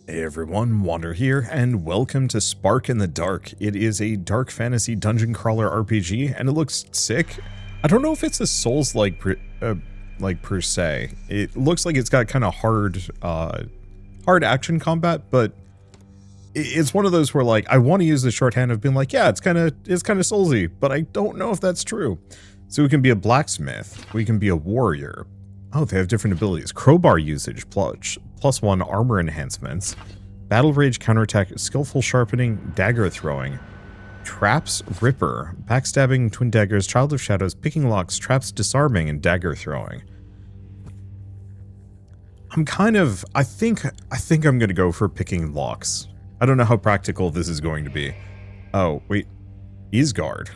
Hey everyone, Wander here, and welcome to Spark in the Dark. It is a dark fantasy dungeon crawler RPG, and it looks sick. I don't know if it's a Souls-like per se. It looks like it's got kind of hard action combat, but it's one of those where like I want to use the shorthand of being like, yeah, it's kind of Soulsy, but I don't know if that's true. So we can be a blacksmith, we can be a warrior. Oh, they have different abilities. Crowbar usage, +1 armor enhancements, battle rage, counterattack, skillful sharpening, dagger throwing, traps, ripper, backstabbing, twin daggers, child of shadows, picking locks, traps, disarming, and dagger throwing. I think I'm gonna go for picking locks. I don't know how practical this is going to be. Oh, wait. Isgard.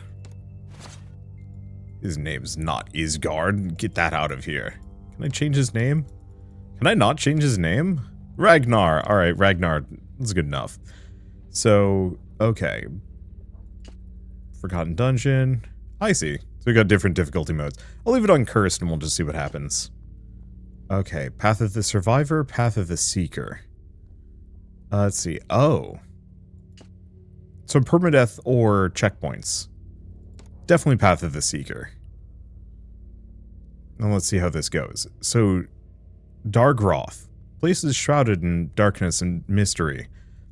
His name's not Isgard. Get that out of here. Can I change his name? Can I not change his name? Ragnar. Alright, Ragnar. That's good enough. So, okay. Forgotten Dungeon. I see. So we got different difficulty modes. I'll leave it on Cursed and we'll just see what happens. Okay, Path of the Survivor, Path of the Seeker. Let's see. Oh. So permadeath or checkpoints. Definitely Path of the Seeker. Now let's see how this goes. So, Dargroth. Places shrouded in darkness and mystery.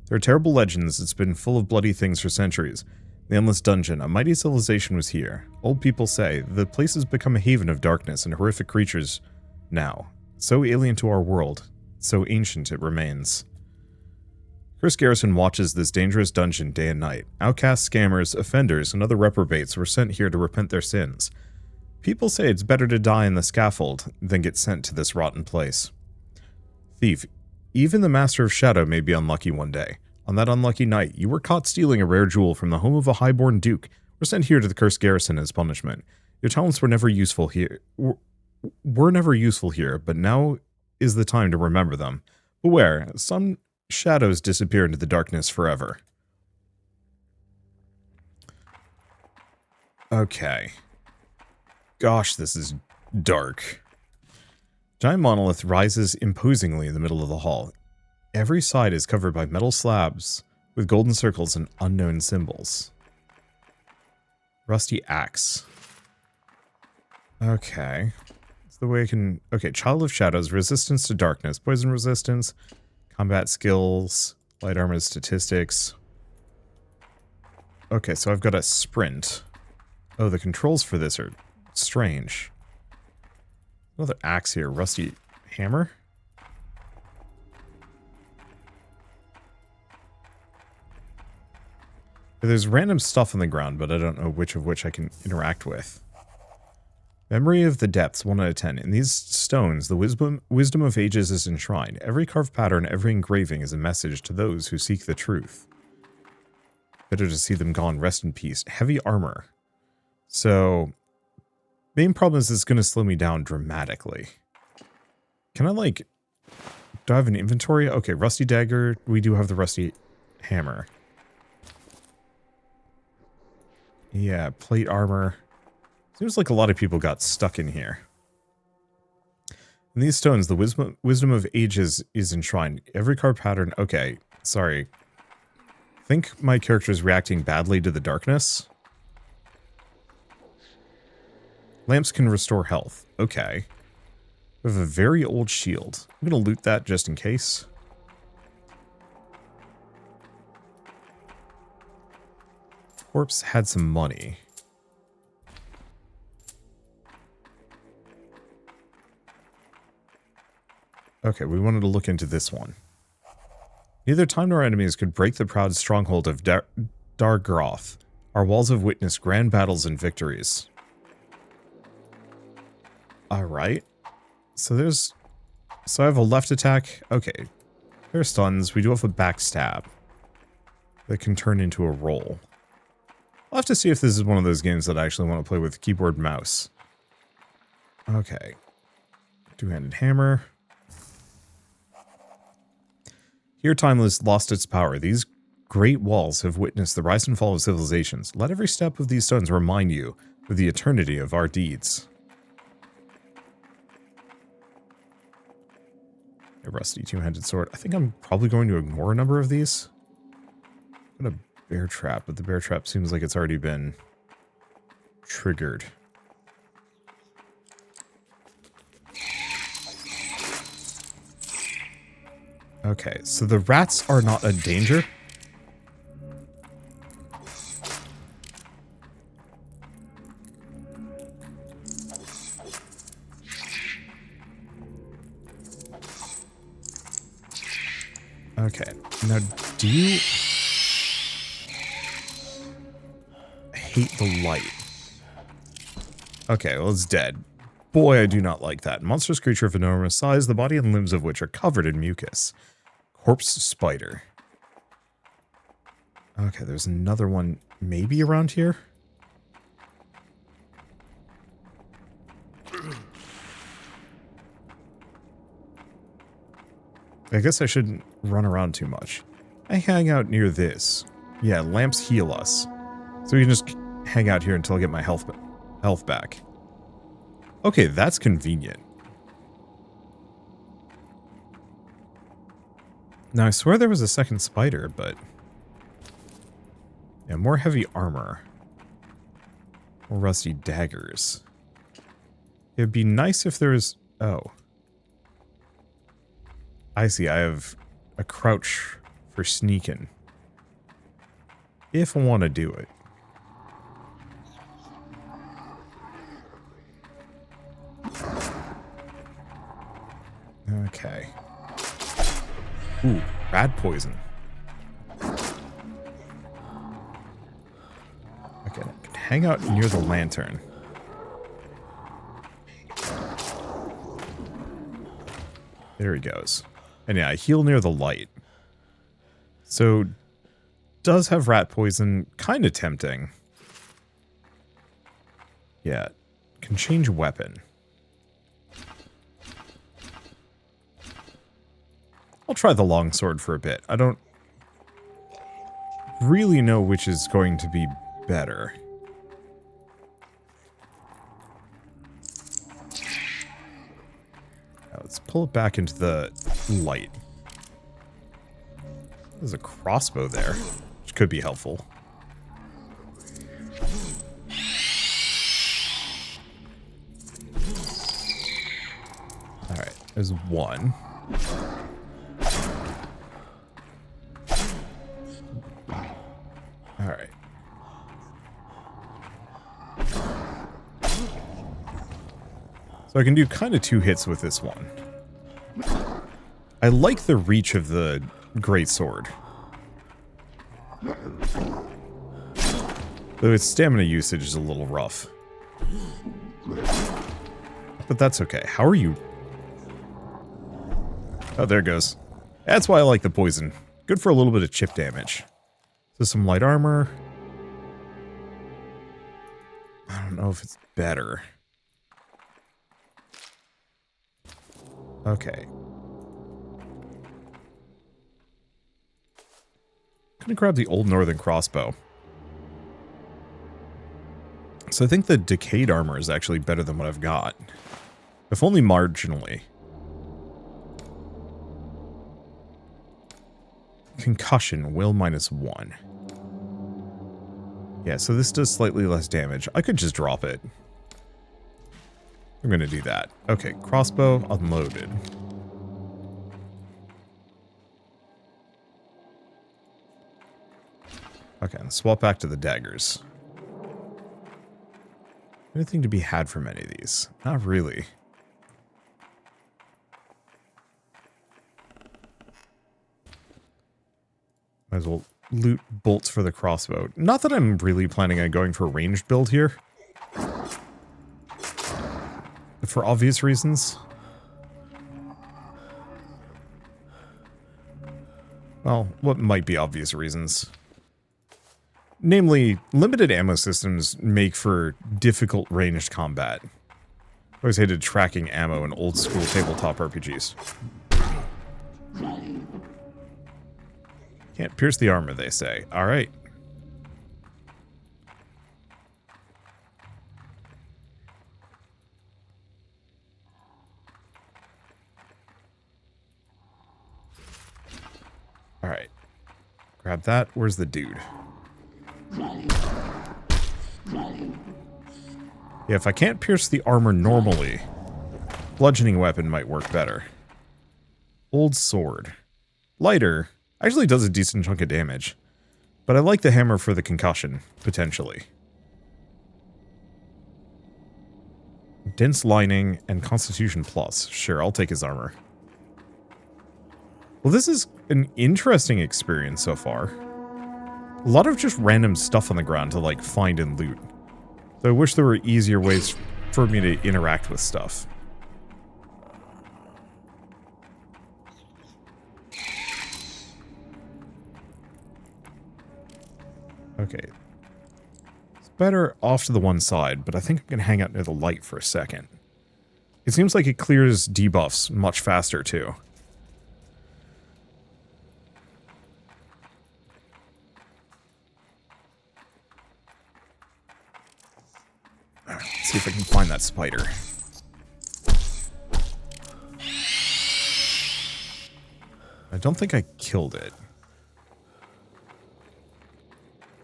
There are terrible legends. It's been full of bloody things for centuries. The Endless Dungeon. A mighty civilization was here. Old people say the place has become a haven of darkness and horrific creatures now. So alien to our world. So ancient it remains. Chris Garrison watches this dangerous dungeon day and night. Outcasts, scammers, offenders, and other reprobates were sent here to repent their sins. People say it's better to die in the scaffold than get sent to this rotten place. Thief, even the Master of Shadow may be unlucky one day. On that unlucky night, you were caught stealing a rare jewel from the home of a highborn duke. Were sent here to the cursed garrison as punishment. Your talents were never useful here. Were never useful here, but now is the time to remember them. Beware, some shadows disappear into the darkness forever. Okay. Gosh, this is dark. Giant monolith rises imposingly in the middle of the hall. Every side is covered by metal slabs with golden circles and unknown symbols. Rusty axe. Okay. That's the way I can... Okay, Child of Shadows, resistance to darkness, poison resistance, combat skills, light armor statistics. Okay, so I've got a sprint. Oh, the controls for this are strange. Another axe here. Rusty hammer? There's random stuff on the ground, but I don't know which of which I can interact with. Memory of the Depths, 1 out of 10. In these stones, the wisdom of ages is enshrined. Every carved pattern, every engraving is a message to those who seek the truth. Better to see them gone. Rest in peace. Heavy armor. So... main problem is it's going to slow me down dramatically. Can I, like... do I have an inventory? Okay, rusty dagger. We do have the rusty hammer. Yeah, plate armor. Seems like a lot of people got stuck in here. In these stones, the wisdom of ages is enshrined. Every card pattern... okay, sorry. I think my character is reacting badly to the darkness. Lamps can restore health. Okay. We have a very old shield. I'm going to loot that just in case. Corpse had some money. Okay, we wanted to look into this one. Neither time nor enemies could break the proud stronghold of Dargroth. Our walls have witnessed grand battles and victories. Alright. So I have a left attack. Okay. There are stuns. We do have a backstab. That can turn into a roll. I'll have to see if this is one of those games that I actually want to play with keyboard and mouse. Okay. Two-handed hammer. Here Timeless lost its power. These great walls have witnessed the rise and fall of civilizations. Let every step of these stones remind you of the eternity of our deeds. A rusty two-handed sword. I think I'm probably going to ignore a number of these. Got a bear trap, but the bear trap seems like it's already been triggered. Okay, so the rats are not a danger. Okay, now do you hate the light? Okay, well it's dead. Boy, I do not like that. Monstrous creature of enormous size, the body and limbs of which are covered in mucus. Corpse spider. Okay, there's another one maybe around here. I guess I shouldn't run around too much. I hang out near this. Yeah, lamps heal us. So we can just hang out here until I get my health back. Okay, that's convenient. Now, I swear there was a second spider, but... yeah, more heavy armor. More rusty daggers. It would be nice if there was... oh. I see, I have a crouch for sneaking. If I want to do it. Okay. Ooh, rat poison. Okay, I can hang out near the lantern. There he goes. And yeah, I heal near the light. So, does have rat poison. Kind of tempting. Yeah. Can change weapon. I'll try the longsword for a bit. I don't really know which is going to be better. Now let's pull it back into the light. There's a crossbow there, which could be helpful. Alright, there's one. Alright. So I can do kind of 2 hits with this one. I like the reach of the greatsword. Though its stamina usage is a little rough. But that's okay. How are you? Oh, there it goes. That's why I like the poison. Good for a little bit of chip damage. So some light armor. I don't know if it's better. Okay. I'm gonna grab the old northern crossbow. So I think the decayed armor is actually better than what I've got. If only marginally. Concussion, will -1. Yeah, so this does slightly less damage. I could just drop it. I'm gonna do that. Okay, crossbow unloaded. Okay, let's swap back to the daggers. Anything to be had from any of these? Not really. Might as well loot bolts for the crossbow. Not that I'm really planning on going for a ranged build here. For obvious reasons. Well, what might be obvious reasons? Namely, limited ammo systems make for difficult ranged combat. I always hated tracking ammo in old school tabletop RPGs. Can't pierce the armor, they say. Alright. Alright. Grab that. Where's the dude? Yeah, if I can't pierce the armor normally, bludgeoning weapon might work better. Old sword. Lighter. Actually does a decent chunk of damage. But I like the hammer for the concussion, potentially. Dense lining and constitution plus. Sure, I'll take his armor. Well, this is an interesting experience so far. A lot of just random stuff on the ground to, like, find and loot. So I wish there were easier ways for me to interact with stuff. Okay. It's better off to the one side, but I think I'm going to hang out near the light for a second. It seems like it clears debuffs much faster, too. Alright, let's see if I can find that spider. I don't think I killed it.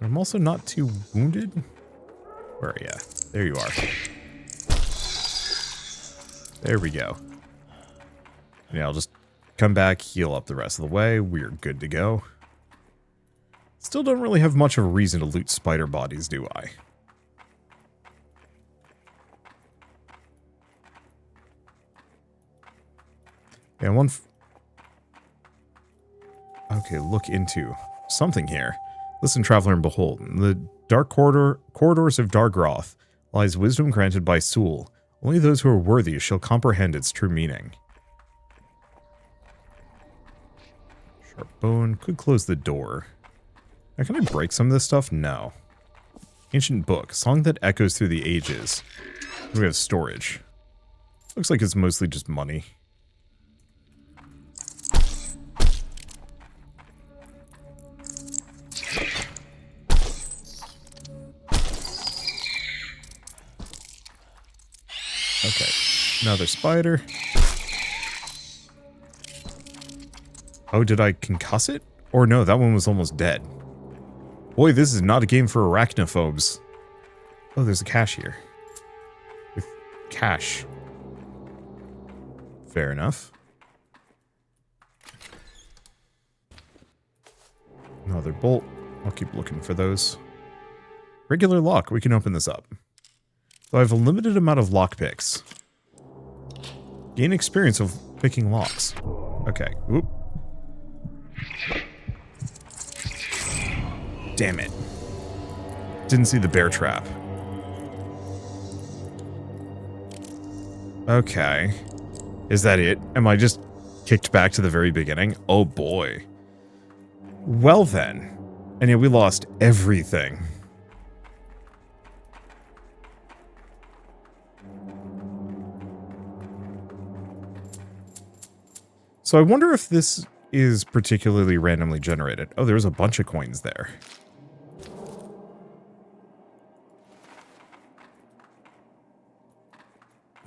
I'm also not too wounded. Where are you? There you are. There we go. Yeah, I'll just come back, heal up the rest of the way. We're good to go. Still don't really have much of a reason to loot spider bodies, do I? Yeah, okay, look into something here. Listen, traveler, and behold. In the dark corridors of Dargroth lies wisdom granted by Sul. Only those who are worthy shall comprehend its true meaning. Sharp bone. Could close the door. Now, can I break some of this stuff? No. Ancient book. Song that echoes through the ages. We have storage. Looks like it's mostly just money. Okay, another spider. Oh, did I concuss it? Or no, that one was almost dead. Boy, this is not a game for arachnophobes. Oh, there's a cache here. With cash. Fair enough. Another bolt. I'll keep looking for those. Regular lock. We can open this up. So I have a limited amount of lockpicks. Gain experience of picking locks. Okay. Oop. Damn it. Didn't see the bear trap. Okay. Is that it? Am I just kicked back to the very beginning? Oh boy. Well then. And yeah, we lost everything. So I wonder if this is particularly randomly generated. Oh, there's a bunch of coins there.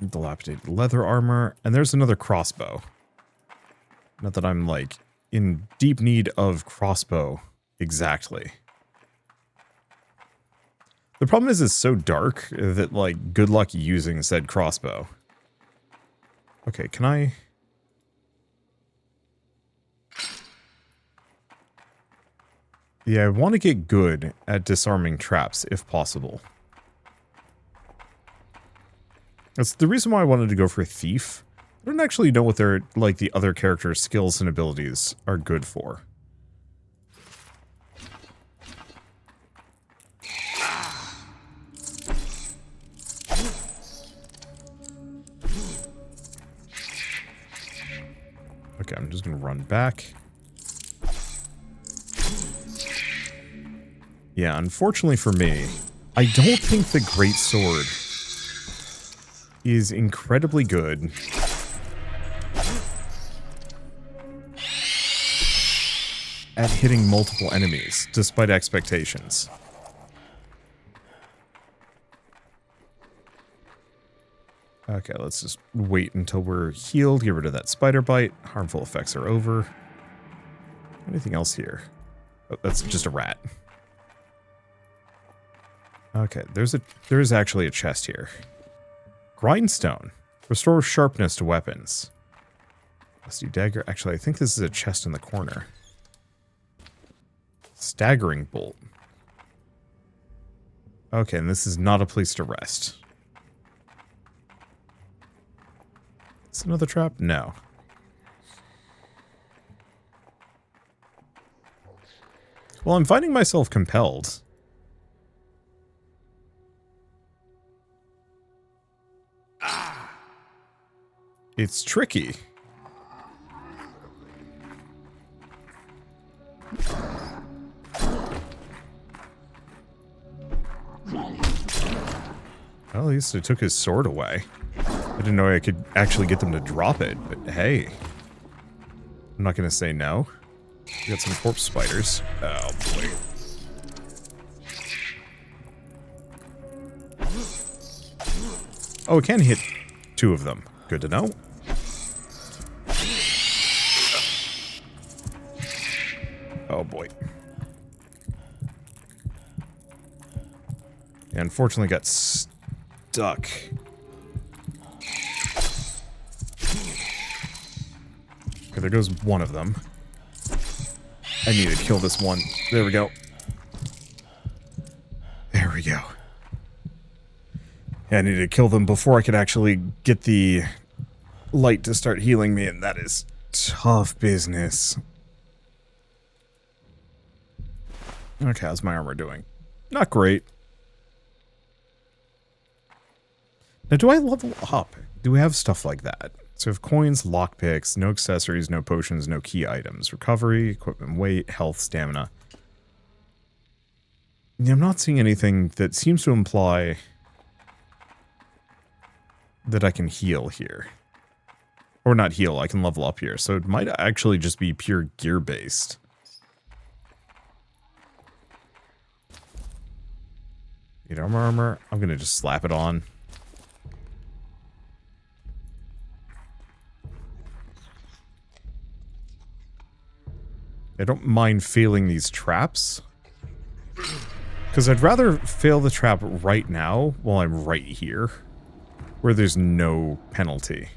Dilapidated leather armor. And there's another crossbow. Not that I'm, like, in deep need of crossbow exactly. The problem is it's so dark that, like, good luck using said crossbow. Okay, can I... Yeah, I want to get good at disarming traps, if possible. That's the reason why I wanted to go for Thief. I don't actually know what their, like, the other characters' skills and abilities are good for. Okay, I'm just gonna run back. Yeah, unfortunately for me, I don't think the Great Sword is incredibly good at hitting multiple enemies, despite expectations. Okay, let's just wait until we're healed, get rid of that spider bite. Harmful effects are over. Anything else here? Oh, that's just a rat. Okay, there is actually a chest here. Grindstone. Restores sharpness to weapons. Rusty dagger. Actually, I think this is a chest in the corner. Staggering bolt. Okay, and this is not a place to rest. Is it another trap? No. Well, I'm finding myself compelled. It's tricky. Well, at least it took his sword away. I didn't know I could actually get them to drop it, but hey. I'm not going to say no. We got some corpse spiders. Oh, boy. Oh, it can hit 2 of them. Good to know. Oh, boy. Yeah, unfortunately got stuck. Okay, there goes one of them. I need to kill this one. There we go. There we go. Yeah, I need to kill them before I could actually get the light to start healing me, and that is tough business. Okay, how's my armor doing? Not great. Now, do I level up? Do we have stuff like that? So we have coins, lockpicks, no accessories, no potions, no key items. Recovery, equipment weight, health, stamina. Yeah, I'm not seeing anything that seems to imply that I can heal here. Or not heal, I can level up here. So it might actually just be pure gear-based. Need armor. I'm gonna just slap it on. I don't mind failing these traps. Because I'd rather fail the trap right now while I'm right here. Where there's no penalty.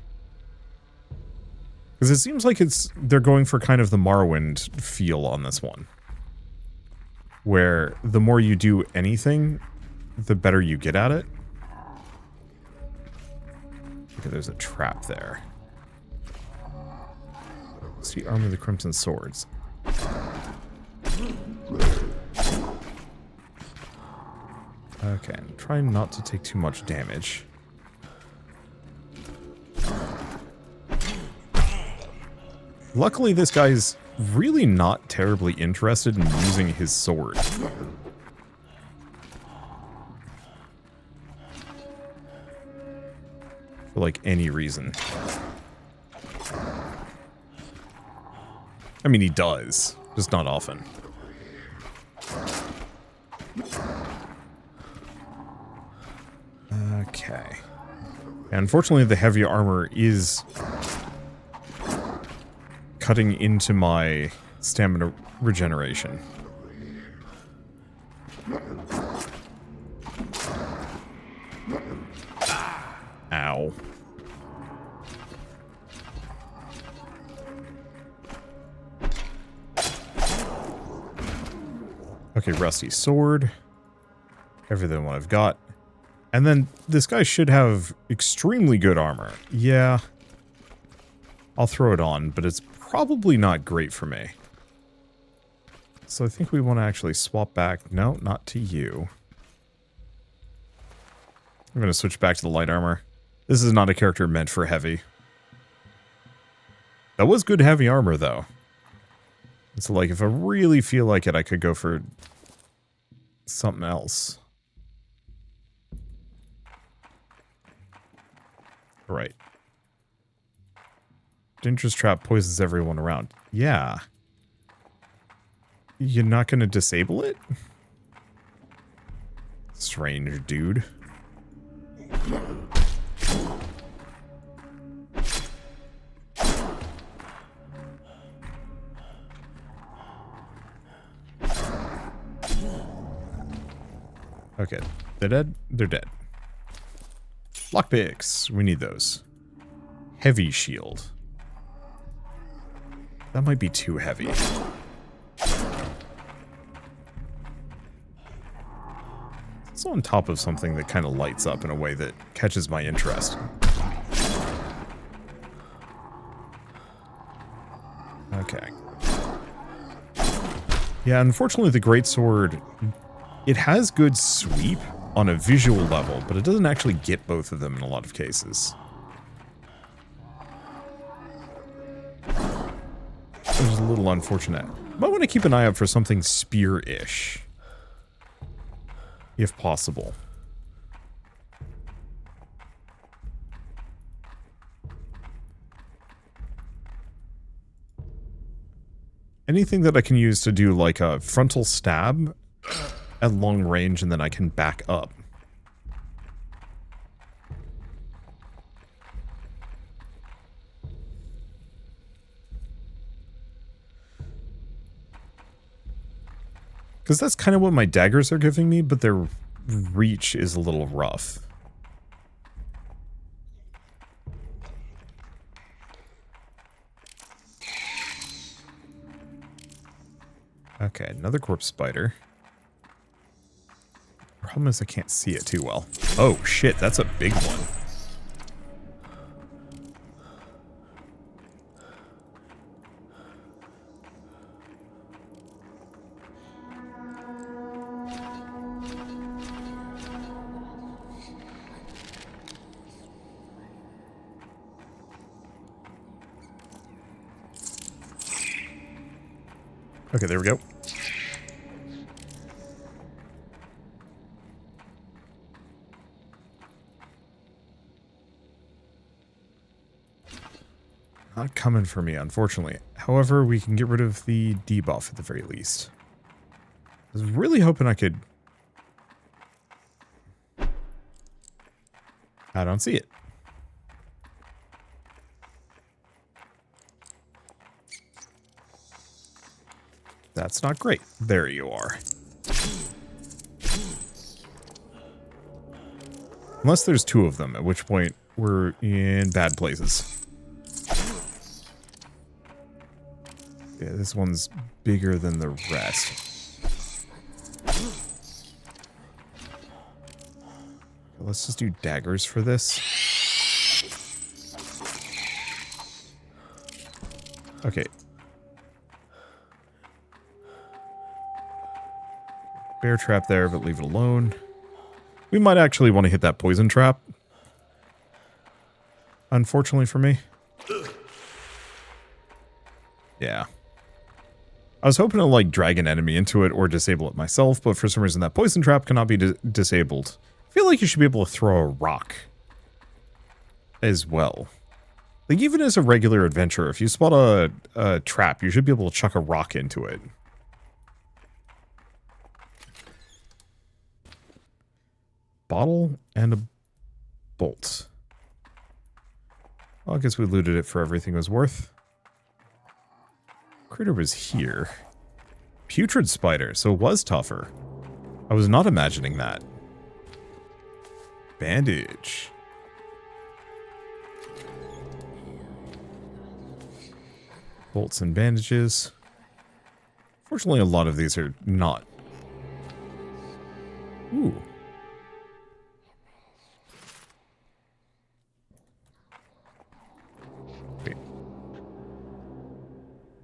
Because it seems like they're going for kind of the Morrowind feel on this one. Where the more you do anything, the better you get at it. Okay, there's a trap there. See, armor the Crimson Swords. Okay, I'm trying not to take too much damage. Luckily, this guy's really not terribly interested in using his sword. For, like, any reason. I mean, he does. Just not often. Okay. And unfortunately, the heavy armor is cutting into my stamina regeneration. Ow. Okay, rusty sword. Everything what I've got. And then this guy should have extremely good armor. Yeah. I'll throw it on, but it's probably not great for me. So I think we want to actually swap back. No, not to you. I'm going to switch back to the light armor. This is not a character meant for heavy. That was good heavy armor, though. So, like, if I really feel like it, I could go for something else. Right. Dangerous trap poisons everyone around. Yeah. You're not going to disable it? Strange dude. Okay, they're dead? They're dead. Lockpicks. We need those. Heavy shield. That might be too heavy. It's on top of something that kind of lights up in a way that catches my interest. Okay. Yeah, unfortunately the greatsword, it has good sweep on a visual level, but it doesn't actually get both of them in a lot of cases. Which is a little unfortunate. Might want to keep an eye out for something spear-ish. If possible. Anything that I can use to do like a frontal stab at long range and then I can back up. Because that's kind of what my daggers are giving me, but their reach is a little rough. Okay, another corpse spider. Problem is I can't see it too well. Oh shit, that's a big one. Okay, there we go. Not coming for me, unfortunately. However, we can get rid of the debuff at the very least. I was really hoping I could... I don't see it. That's not great. There you are. Unless there's two of them, at which point we're in bad places. Yeah, this one's bigger than the rest. Let's just do daggers for this. Okay. Bear trap there, but leave it alone. We might actually want to hit that poison trap. Unfortunately for me. Yeah. I was hoping to, like, drag an enemy into it or disable it myself, but for some reason that poison trap cannot be disabled. I feel like you should be able to throw a rock as well. Like, even as a regular adventurer, if you spot a trap, you should be able to chuck a rock into it. Bottle and a bolt. Well, I guess we looted it for everything it was worth. Critter was here. Putrid spider, so it was tougher. I was not imagining that. Bandage. Bolts and bandages. Fortunately, a lot of these are not. Ooh. Wait.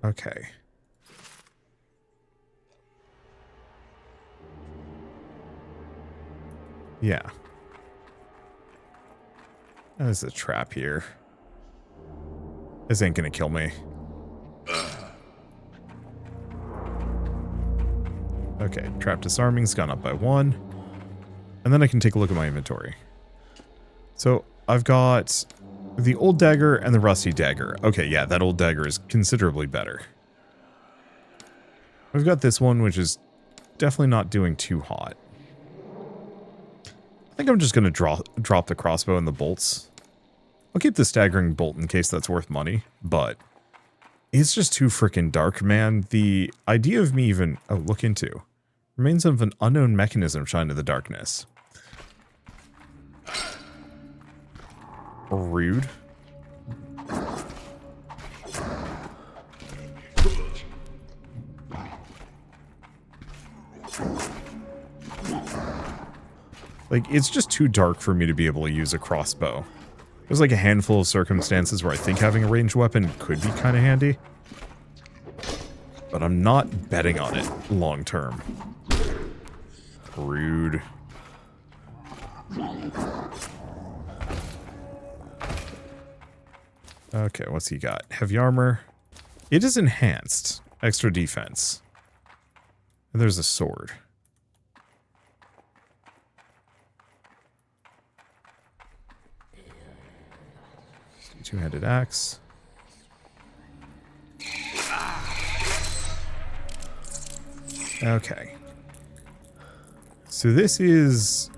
Okay. Yeah. There's a trap here. This ain't gonna kill me. Okay, trap disarming's gone up by 1. And then I can take a look at my inventory. So, I've got the old dagger and the rusty dagger. Okay, yeah, that old dagger is considerably better. I've got this one, which is definitely not doing too hot. I think I'm just going to drop the crossbow and the bolts. I'll keep the staggering bolt in case that's worth money, but it's just too freaking dark, man. The idea of me even... Oh, look into. Remains of an unknown mechanism shine in the darkness. Rude. Like, it's just too dark for me to be able to use a crossbow. There's like a handful of circumstances where I think having a ranged weapon could be kind of handy. But I'm not betting on it long term. Rude. Okay, what's he got? Heavy armor. It is enhanced. Extra defense. And there's a sword. Two-handed axe. Okay. So this is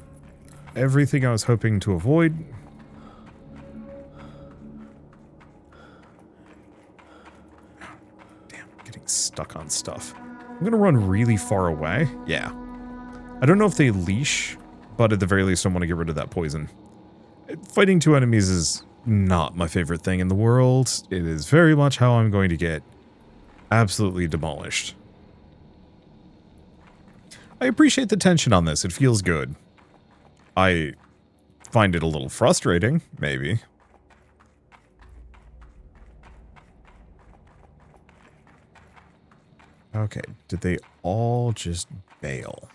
everything I was hoping to avoid. Damn, getting stuck on stuff. I'm gonna run really far away. Yeah. I don't know if they leash, but at the very least I want to get rid of that poison. Fighting two enemies is not my favorite thing in the world. It is very much how I'm going to get absolutely demolished. I appreciate the tension on this. It feels good. I find it a little frustrating, maybe. Okay, did they all just bail?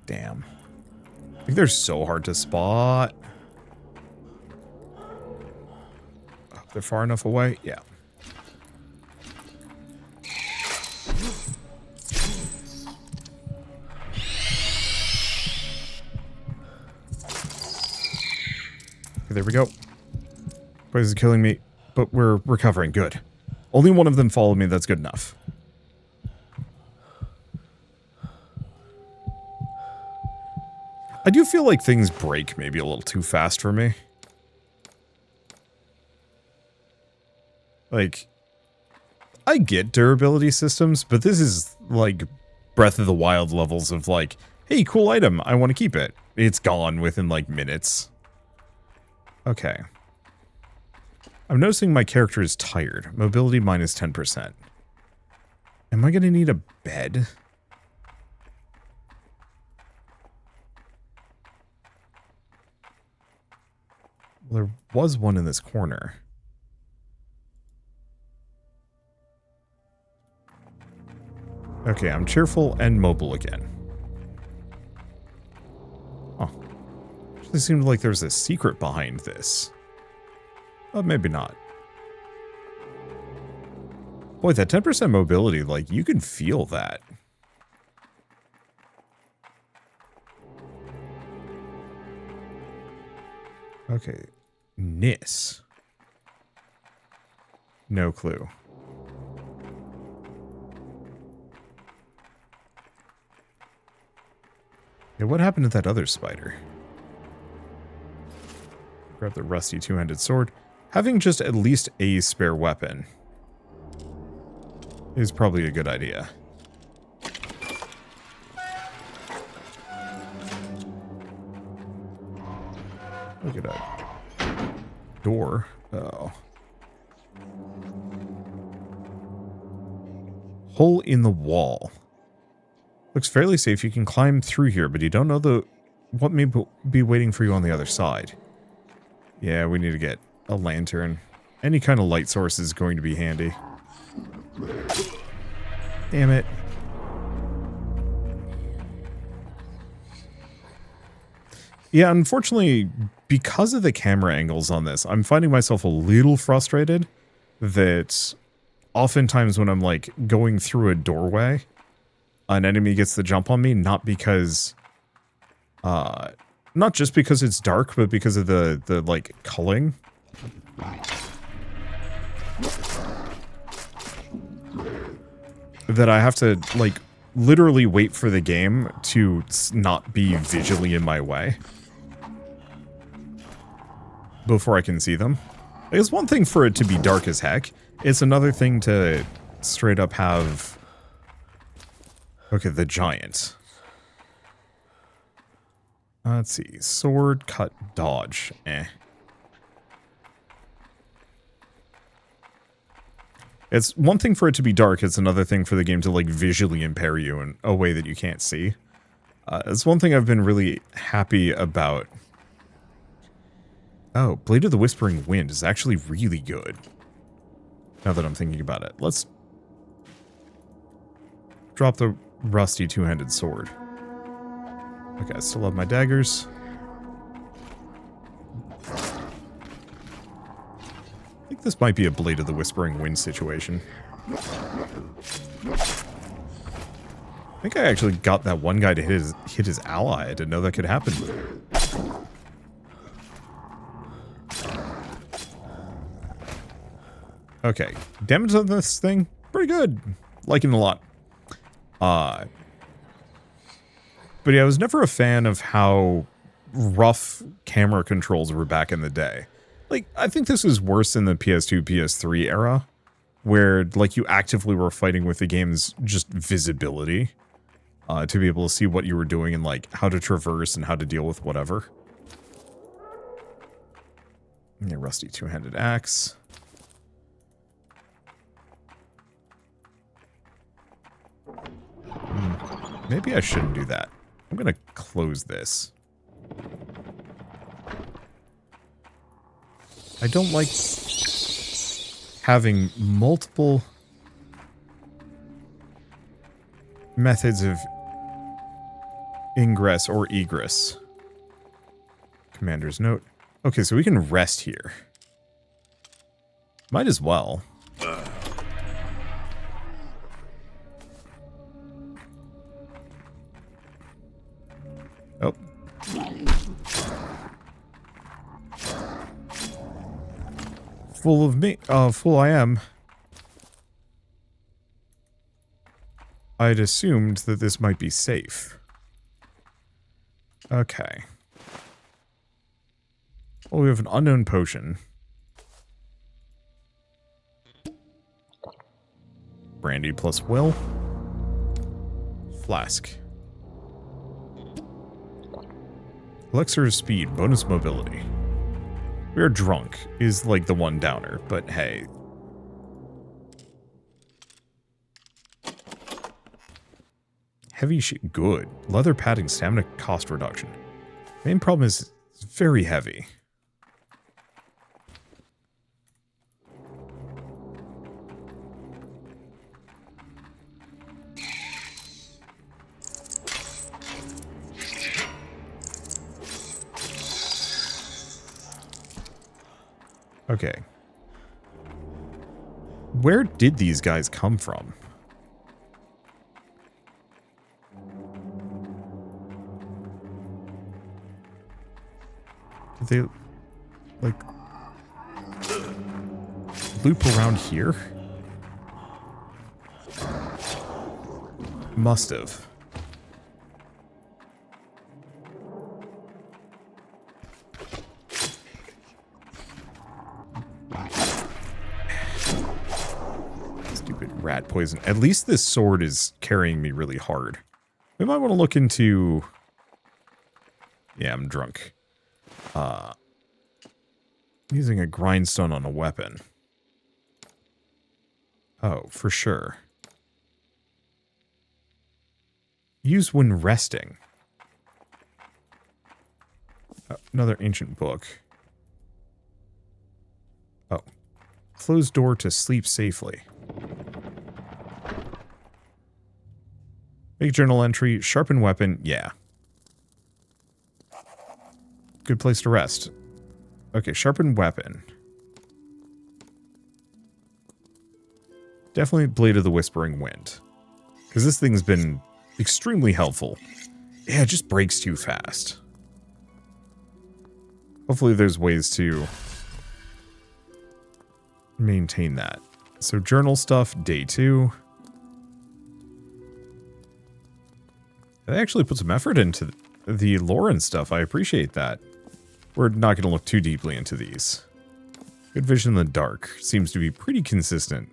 Damn. I think they're so hard to spot. Oh, they're far enough away? Yeah. Okay, there we go. Poison is killing me, but we're recovering. Good. Only one of them followed me. That's good enough. I do feel like things break maybe a little too fast for me. Like, I get durability systems, but this is like Breath of the Wild levels of like, hey, cool item, I want to keep it. It's gone within like minutes. Okay. I'm noticing my character is tired. Mobility minus 10%. Am I going to need a bed? There was one in this corner. Okay, I'm cheerful and mobile again. Oh. Actually seemed like there's a secret behind this. But maybe not. Boy, that 10% mobility, like, you can feel that. Okay. Nis. No clue. Yeah, what happened to that other spider? Grab the rusty two-handed sword. Having just at least a spare weapon is probably a good idea. Look at that door. Oh. Hole in the wall. Looks fairly safe. You can climb through here, but you don't know what may be waiting for you on the other side. Yeah, we need to get a lantern. Any kind of light source is going to be handy. Damn it. Yeah, unfortunately, because of the camera angles on this, I'm finding myself a little frustrated that oftentimes when I'm like going through a doorway, an enemy gets the jump on me, not because, not just because it's dark, but because of the like culling. That I have to like literally wait for the game to not be visually in my way. before I can see them. It's one thing for it to be dark as heck. It's another thing to straight up have... Okay, the giant. Let's see. Sword, cut, dodge. Eh. It's one thing for it to be dark. It's another thing for the game to, like, visually impair you in a way that you can't see. It's one thing I've been really happy about. Oh, Blade of the Whispering Wind is actually really good. Now that I'm thinking about it. Let's drop the rusty two-handed sword. Okay, I still have my daggers. I think this might be a Blade of the Whispering Wind situation. I think I actually got that one guy to hit his ally. I didn't know that could happen. Okay, damage on this thing, pretty good. Liking it a lot. But yeah, I was never a fan of how rough camera controls were back in the day. Like, I think this is worse in the PS2, PS3 era, where, like, you actively were fighting with the game's just visibility, to be able to see what you were doing and, like, how to traverse and how to deal with whatever. Yeah, rusty two-handed axe. Maybe I shouldn't do that. I'm gonna close this. I don't like having multiple methods of ingress or egress. Commander's note. Okay, so we can rest here. Might as well. Oh. Full of me. Fool I am. I'd assumed that this might be safe. Okay. Well, we have an unknown potion. Brandy plus will. Flask. Elixir of speed, bonus mobility. We are drunk is like the one downer, but hey. Heavy shit, good. Leather padding, stamina cost reduction. Main problem is it's very heavy. Okay. Where did these guys come from? Did they, like, loop around here? Must have. Rat poison. At least this sword is carrying me really hard. We might want to look into... Yeah, I'm drunk. Using a grindstone on a weapon. Oh, for sure. Use when resting. Another ancient book. Oh. Closed door to sleep safely. Make journal entry, sharpen weapon, yeah. Good place to rest. Okay, sharpen weapon. Definitely Blade of the Whispering Wind. Because this thing's been extremely helpful. Yeah, it just breaks too fast. Hopefully there's ways to maintain that. So journal stuff, day 2. They actually put some effort into the lore and stuff. I appreciate that. We're not going to look too deeply into these. Good vision in the dark seems to be pretty consistent.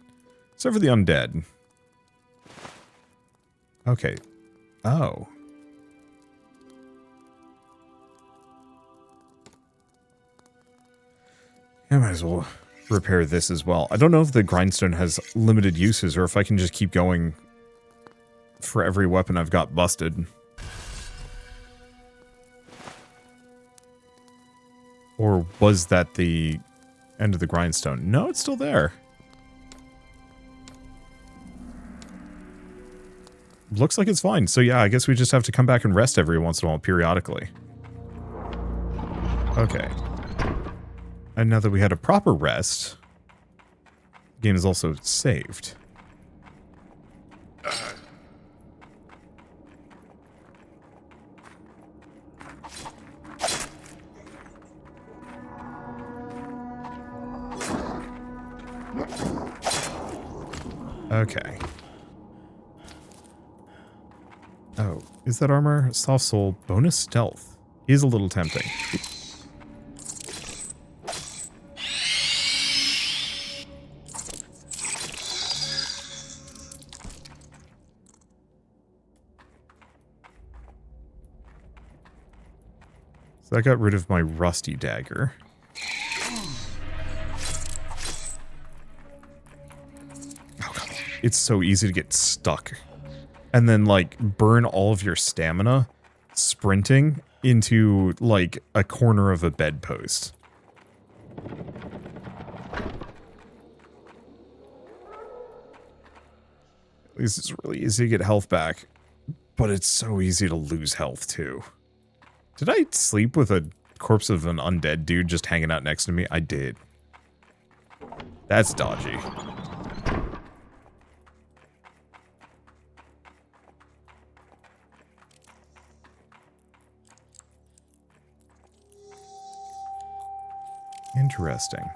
Except for the undead. Okay. Oh. I might as well repair this as well. I don't know if the grindstone has limited uses or if I can just keep going for every weapon I've got busted. Or was that the end of the grindstone? No, it's still there. Looks like it's fine. So yeah, I guess we just have to come back and rest every once in a while periodically. Okay. And now that we had a proper rest, the game is also saved. Okay. Oh, is that armor? Soft soul, bonus stealth. Is a little tempting. So that got rid of my rusty dagger. It's so easy to get stuck. And then, like, burn all of your stamina sprinting into, like, a corner of a bedpost. At least it's really easy to get health back. But it's so easy to lose health, too. Did I sleep with a corpse of an undead dude just hanging out next to me? I did. That's dodgy. Interesting.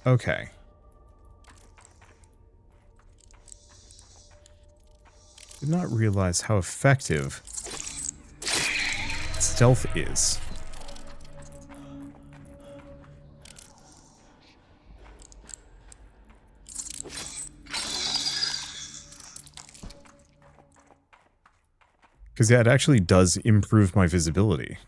Okay. Did not realize how effective stealth is. Because yeah, it actually does improve my visibility.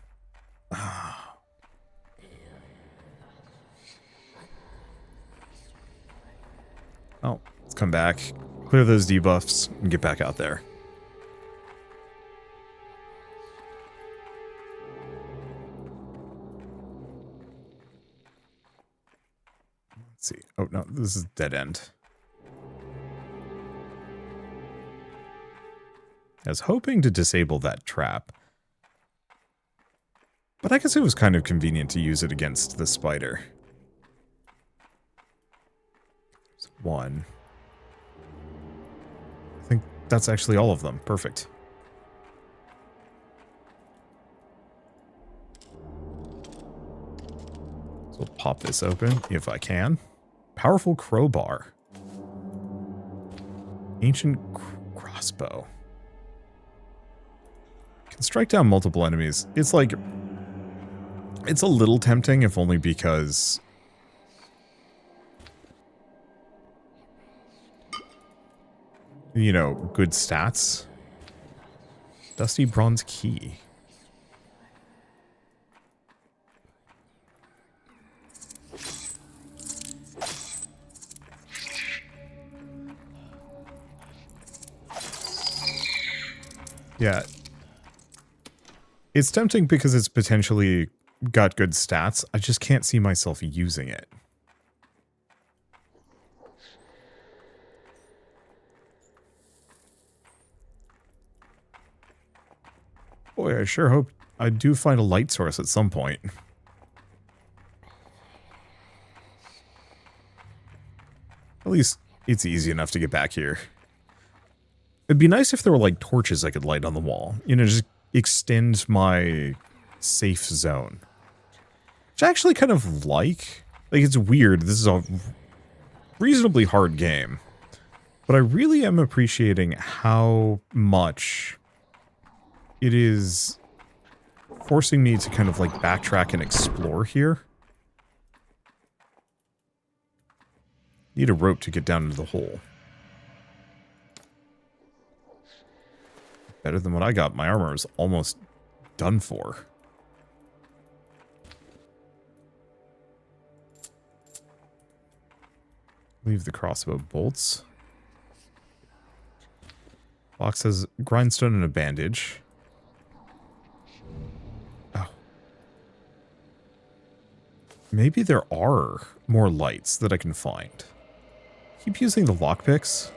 Oh, let's come back, clear those debuffs, and get back out there. Let's see. Oh, no, this is dead end. I was hoping to disable that trap. But I guess it was kind of convenient to use it against the spider. There's one. I think that's actually all of them. Perfect. So we'll pop this open if I can. Powerful crowbar. Ancient crossbow. Can strike down multiple enemies. It's like, it's a little tempting, if only because you know, good stats. Dusty bronze key. Yeah. It's tempting because it's potentially got good stats. I just can't see myself using it. Boy, I sure hope I do find a light source at some point. At least it's easy enough to get back here. It'd be nice if there were like torches I could light on the wall. You know, just extend my safe zone. Which I actually kind of like. Like, it's weird. This is a reasonably hard game. But I really am appreciating how much it is forcing me to kind of like backtrack and explore here. Need a rope to get down into the hole. Better than what I got. My armor is almost done for. Leave the crossbow bolts. Box has grindstone and a bandage. Oh. Maybe there are more lights that I can find. Keep using the lockpicks.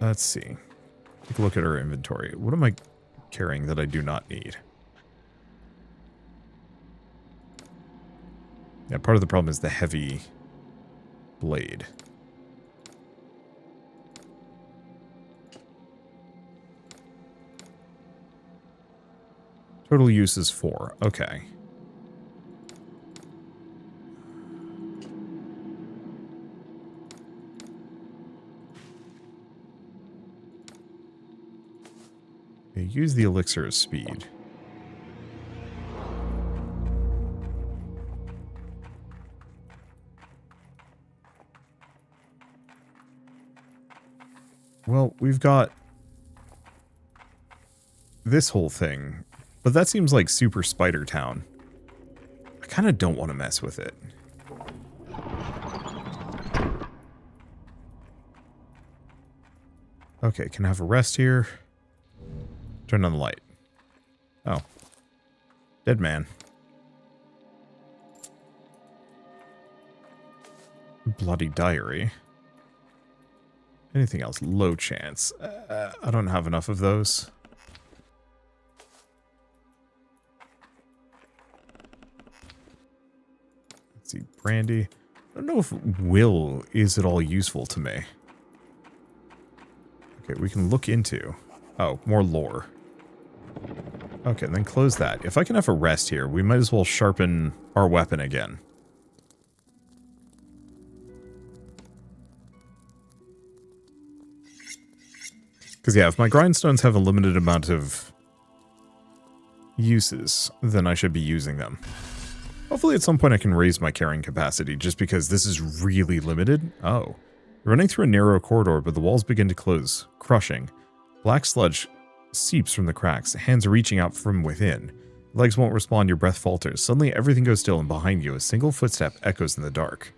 Let's see. Take a look at our inventory. What am I carrying that I do not need? Yeah, part of the problem is the heavy blade. Total use is 4. Okay. They use the elixir of speed. Well, we've got this whole thing, but that seems like Super Spider Town. I kind of don't want to mess with it. Okay, can I have a rest here? Turn on the light. Oh. Dead man. Bloody diary. Anything else? Low chance. I don't have enough of those. Let's see. Brandy. I don't know if will is at all useful to me. Okay, we can look into... Oh, more lore. Okay, then close that. If I can have a rest here, we might as well sharpen our weapon again. Because, yeah, if my grindstones have a limited amount of uses, then I should be using them. Hopefully at some point I can raise my carrying capacity, just because this is really limited. Oh. Running through a narrow corridor, but the walls begin to close, crushing. Black sludge seeps from the cracks, hands are reaching out from within. Legs won't respond, your breath falters. Suddenly everything goes still, and behind you, a single footstep echoes in the dark.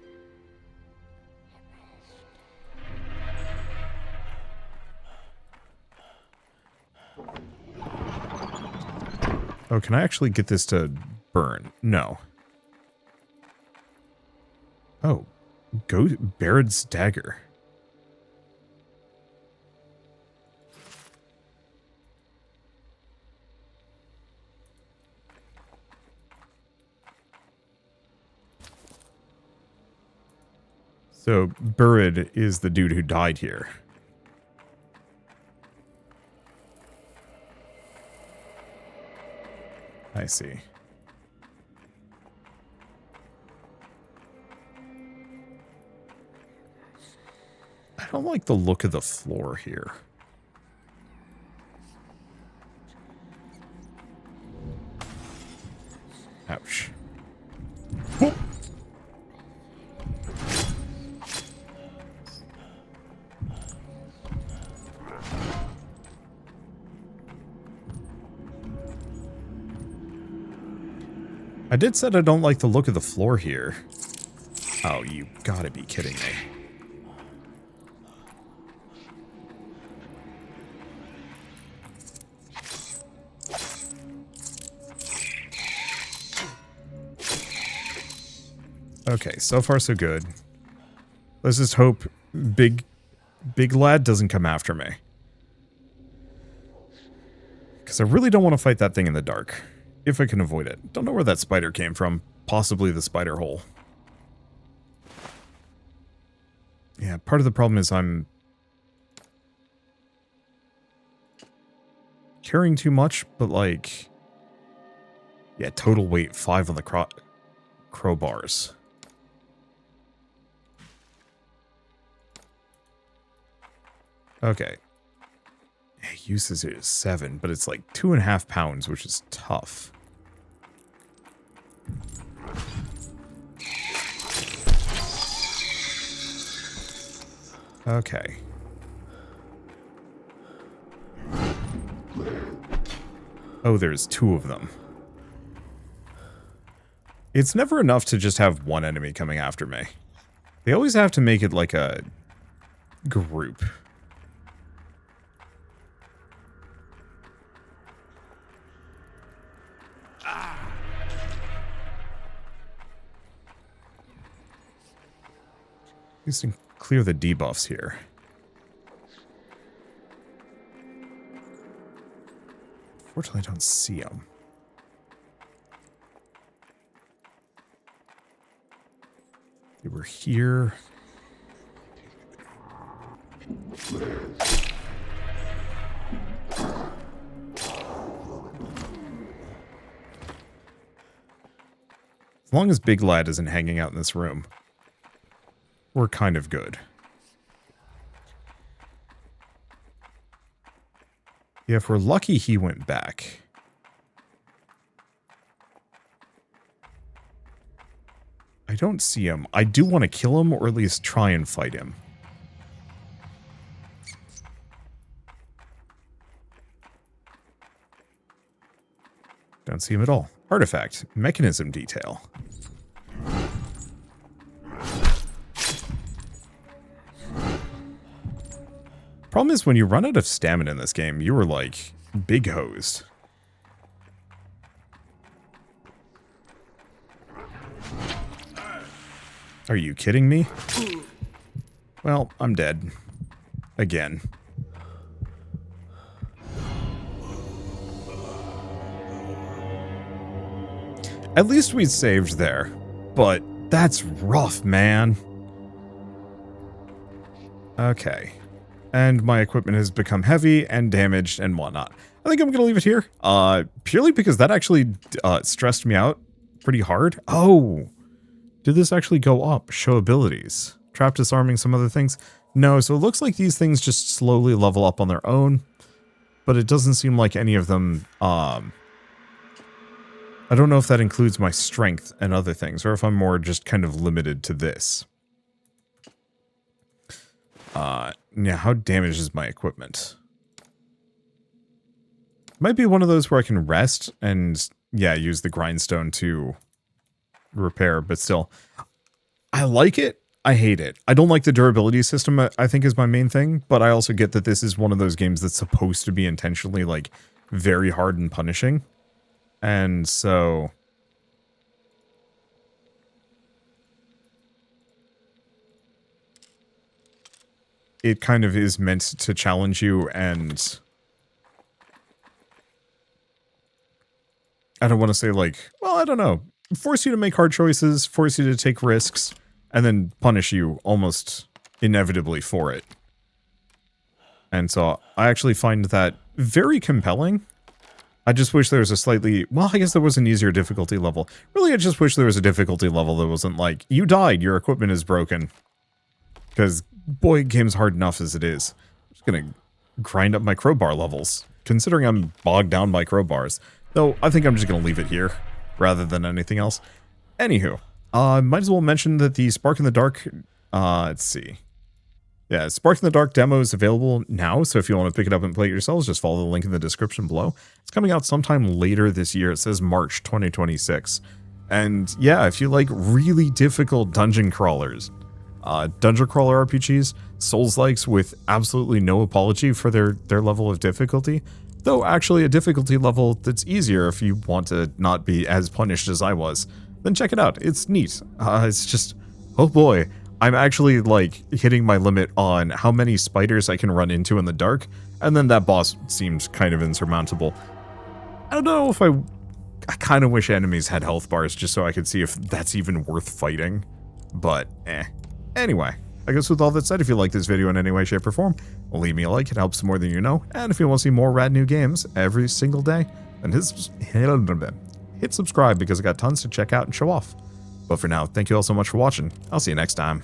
Oh, can I actually get this to burn? No. Oh. Go Baird's dagger. So, Baird's is the dude who died here. I see. I don't like the look of the floor here. Ouch. Whoop. I did said I don't like the look of the floor here. Oh, you gotta be kidding me. Okay, so far so good. Let's just hope big lad doesn't come after me. Because I really don't want to fight that thing in the dark. If I can avoid it. Don't know where that spider came from. Possibly the spider hole. Yeah, part of the problem is I'm carrying too much, but like... Yeah, total weight 5 on the crowbars. Okay. Yeah, uses it as 7, but it's like 2.5 pounds, which is tough. Okay. Oh, there's 2 of them. It's never enough to just have one enemy coming after me. They always have to make it like a group. At least I can clear the debuffs here. Unfortunately, I don't see them. They were here. As long as Big Lad isn't hanging out in this room, we're kind of good. Yeah, if we're lucky, he went back. I don't see him. I do want to kill him, or at least try and fight him. Don't see him at all. Artifact. Mechanism detail. Problem is, when you run out of stamina in this game, you were like big hosed. Are you kidding me? Well, I'm dead. Again. At least we saved there. But that's rough, man. Okay. And my equipment has become heavy and damaged and whatnot. I think I'm going to leave it here. Purely because that actually stressed me out pretty hard. Oh, did this actually go up? Show abilities. Trap disarming, some other things. No, so it looks like these things just slowly level up on their own. But it doesn't seem like any of them... I don't know if that includes my strength and other things, or if I'm more just kind of limited to this. Yeah, how damaged is my equipment? Might be one of those where I can rest and, yeah, use the grindstone to repair, but still. I like it. I hate it. I don't like the durability system, I think is my main thing, but I also get that this is one of those games that's supposed to be intentionally, like, very hard and punishing. And so... it kind of is meant to challenge you, and... I don't want to say, like, well, I don't know. Force you to make hard choices, force you to take risks, and then punish you almost inevitably for it. And so I actually find that very compelling. I just wish there was a slightly... well, I guess there was an easier difficulty level. Really, I just wish there was a difficulty level that wasn't like, you died, your equipment is broken. Because, boy, game's hard enough as it is. I'm just gonna grind up my crowbar levels, considering I'm bogged down by crowbars. Though, I think I'm just gonna leave it here, rather than anything else. Anywho, might as well mention that the Spark in the Dark... let's see. Yeah, Spark in the Dark demo is available now, so if you want to pick it up and play it yourselves, just follow the link in the description below. It's coming out sometime later this year. It says March 2026. And yeah, if you like really difficult dungeon crawlers, dungeon crawler RPGs, Souls-likes with absolutely no apology for their level of difficulty, though actually a difficulty level that's easier if you want to not be as punished as I was, then check it out. It's neat. It's just, oh boy. I'm actually, like, hitting my limit on how many spiders I can run into in the dark, and then that boss seems kind of insurmountable. I don't know if I kind of wish enemies had health bars just so I could see if that's even worth fighting, but Anyway, I guess with all that said, if you like this video in any way, shape, or form, leave me a like, it helps more than you know, and if you want to see more rad new games every single day, then hit subscribe because I got tons to check out and show off. But for now, thank you all so much for watching. I'll see you next time.